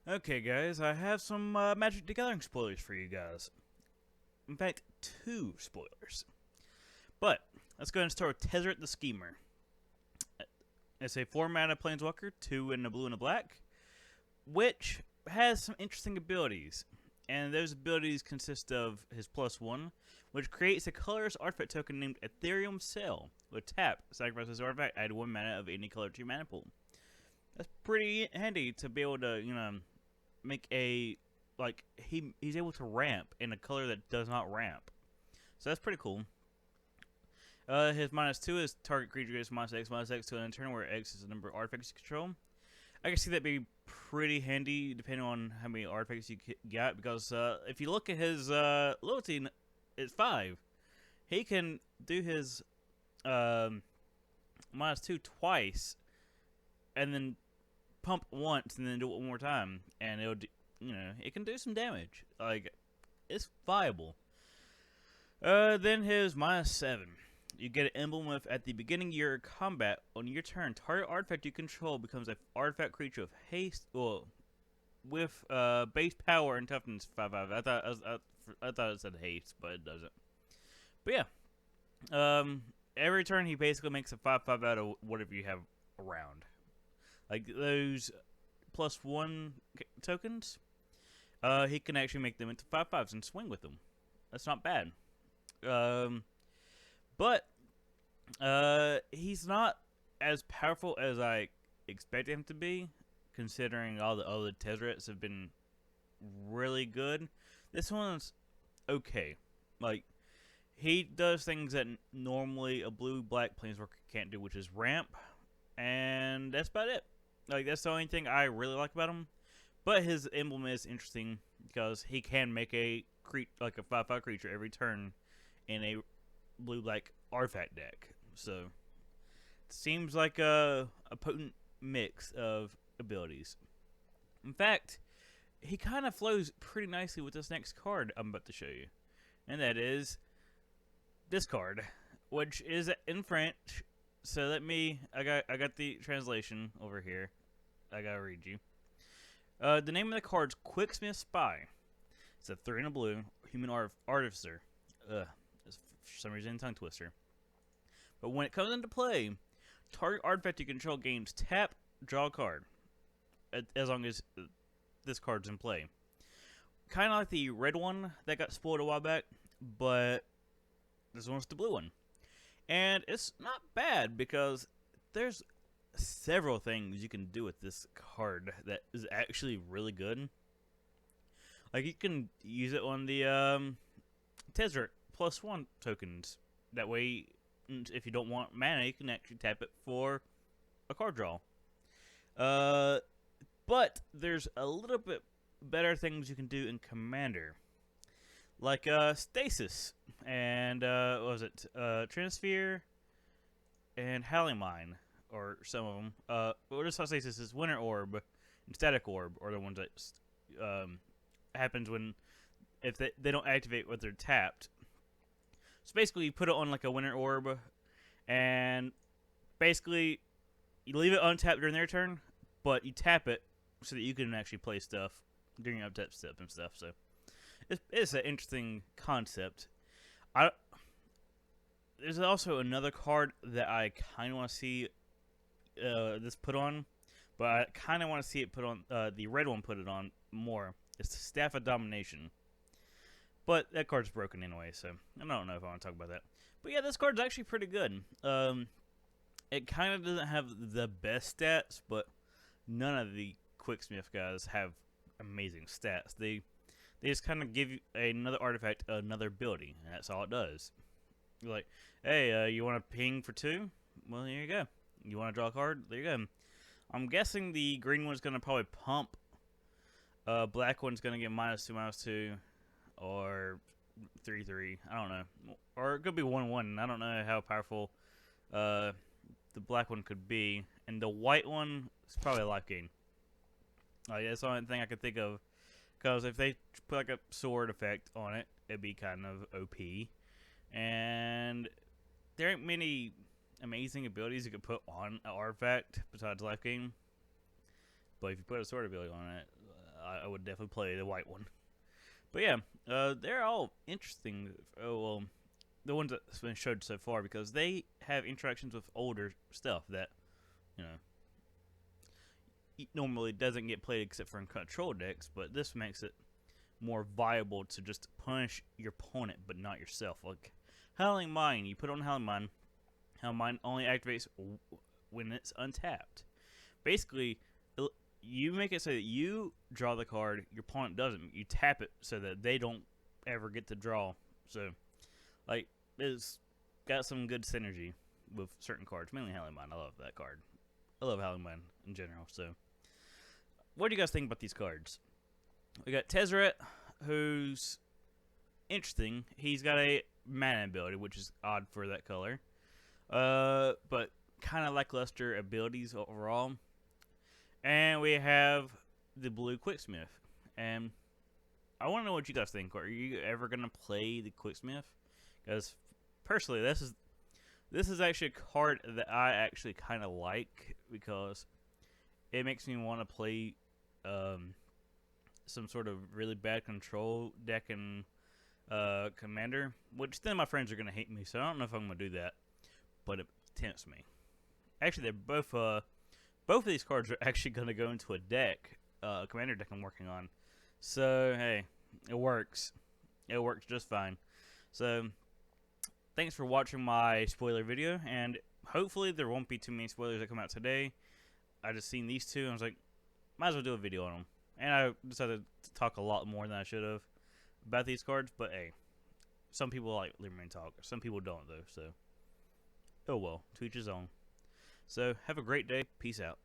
Okay, guys, I have some Magic the Gathering spoilers for you guys. In fact, 2 spoilers. But let's go ahead and start with Tezzeret the Schemer. It's a 4-mana Planeswalker, 2 in the blue and the black, which has some interesting abilities. And those abilities consist of his +1, which creates a colorless artifact token named Ethereum Cell. With tap, sacrifice this artifact, add 1 mana of any color to your mana pool. That's pretty handy to be able to, make a he's able to ramp in a color that does not ramp. So that's pretty cool. His -2 is target creature gets -X to an turn where X is the number of artifacts you control. I can see that being pretty handy depending on how many artifacts you got, because if you look at his loyalty, it's 5. He can do his -2 twice, and then pump once, and then do it one more time, and it'll do, it can do some damage. Like, it's viable. Then his -7. You get an emblem with at the beginning of your combat. On your turn, target artifact you control becomes an artifact creature of haste, well, with base power and toughness 5/5. I thought it said haste, but it doesn't. But yeah, every turn he basically makes a 5/5 out of whatever you have around. Like those +1 tokens, he can actually make them into 5/5s and swing with them. That's not bad. But he's not as powerful as I expected him to be, considering all the other Tezzerets have been really good. This one's okay. Like, he does things that normally a blue-black Planeswalker can't do, which is ramp, and that's about it. Like, that's the only thing I really like about him. But his emblem is interesting because he can make a 5/5 creature every turn in a blue-black artifact deck. So, it seems like a potent mix of abilities. In fact, he kind of flows pretty nicely with this next card I'm about to show you. And that is this card, which is in French. So I got the translation over here. I gotta read you. The name of the card's Quicksmith Spy. It's a 3 and a blue human artificer. It's for some reason a tongue twister. But when it comes into play, target artifact you control gains tap, draw a card. As long as this card's in play. Kind of like the red one that got spoiled a while back, but this one's the blue one. And it's not bad because there's several things you can do with this card that is actually really good. Like, you can use it on the Tezzeret +1 tokens. That way, if you don't want mana, you can actually tap it for a card draw. But there's a little bit better things you can do in Commander. Like Stasis and what was it? Transphere and Howling Mine, or some of them. What is Stasis? Is Winter Orb and Static Orb, or the ones that happens when if they don't activate when they're tapped. So basically, you put it on like a Winter Orb, and basically you leave it untapped during their turn, but you tap it so that you can actually play stuff during your up-tap step and stuff. So it's an interesting concept. There's also another card that I kind of want to see this put on, but I kind of want to see it put on the red one. Put it on more. It's the Staff of Domination, but that card's broken anyway, so I don't know if I want to talk about that. But yeah, this card's actually pretty good. It kind of doesn't have the best stats, but none of the Quicksmith guys have amazing stats. They just kind of give you another artifact, another ability, and that's all it does. You're like, hey, you want to ping for 2? Well, here you go. You want to draw a card? There you go. I'm guessing the green one's going to probably pump. Black one's going to get -2/-2, or 3/3. I don't know. Or it could be 1/1. I don't know how powerful the black one could be. And the white one is probably a life gain. That's the only thing I could think of. Because if they put like a sword effect on it, it'd be kind of OP. And there ain't many amazing abilities you could put on an artifact besides life gain. But if you put a sword ability on it, I would definitely play the white one. But yeah, they're all interesting. Well, the ones that's been showed so far, because they have interactions with older stuff that, you know, normally doesn't get played except for in control decks, but this makes it more viable to just punish your opponent but not yourself. Like Howling Mine, you put on Howling Mine, Howling Mine only activates when it's untapped. Basically, you make it so that you draw the card, your opponent doesn't. You tap it so that they don't ever get to draw. So, like, it's got some good synergy with certain cards, mainly Howling Mine. I love that card. I love Howling Mine in general. So, what do you guys think about these cards? We got Tezzeret, who's interesting. He's got a mana ability, which is odd for that color. But kind of lackluster abilities overall. And we have the blue Quicksmith. And I want to know what you guys think. Are you ever going to play the Quicksmith? Because personally, this is actually a card that I actually kind of like, because it makes me want to play some sort of really bad control deck and commander, which then my friends are going to hate me, so I don't know if I'm going to do that, but it tempts me. Actually, they're both of these cards are actually going to go into a deck, a commander deck I'm working on. So, hey, it works. It works just fine. So, thanks for watching my spoiler video, and hopefully there won't be too many spoilers that come out today. I just seen these two, and I was like, might as well do a video on them. And I decided to talk a lot more than I should have about these cards, but hey, some people like Liberty Talk, some people don't though, so oh well, to each his own. So, have a great day, peace out.